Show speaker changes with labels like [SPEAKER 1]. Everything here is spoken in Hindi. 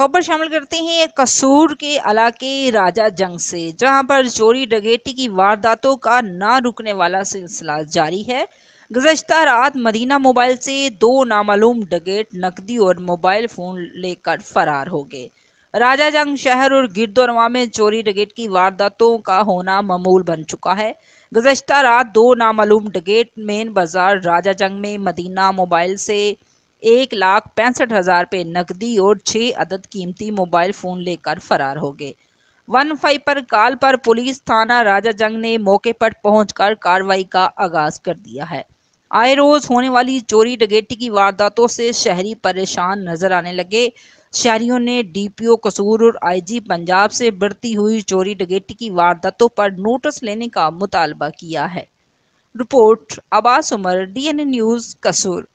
[SPEAKER 1] खबर शामिल करते हैं कसूर के इलाके राजा जंग से, जहां पर चोरी डकैती की वारदातों का ना रुकने वाला सिलसिला जारी है। गुज़श्ता रात मदीना मोबाइल से दो नामालूम डकैत नकदी और मोबाइल फोन लेकर फरार हो गए। राजा जंग शहर और गिरदोनवा में चोरी डकैत की वारदातों का होना मामूल बन चुका है। गुज़श्ता रात दो नामालूम डकैत मेन बाजार राजा जंग में मदीना मोबाइल से 1,65,000 पे नकदी और 6 अदद कीमती मोबाइल फोन लेकर फरार हो गए। 15 पर कॉल पर पुलिस थाना राजा जंग ने मौके पर पहुंचकर कार्रवाई का आगाज कर दिया है। आए रोज होने वाली चोरी डकैती की वारदातों से शहरी परेशान नजर आने लगे। शहरियों ने डीपीओ कसूर और आईजी पंजाब से बढ़ती हुई चोरी डकैती की वारदातों पर नोटिस लेने का मुतालबा किया है। Report Abbas Umar, DNA news, कसूर।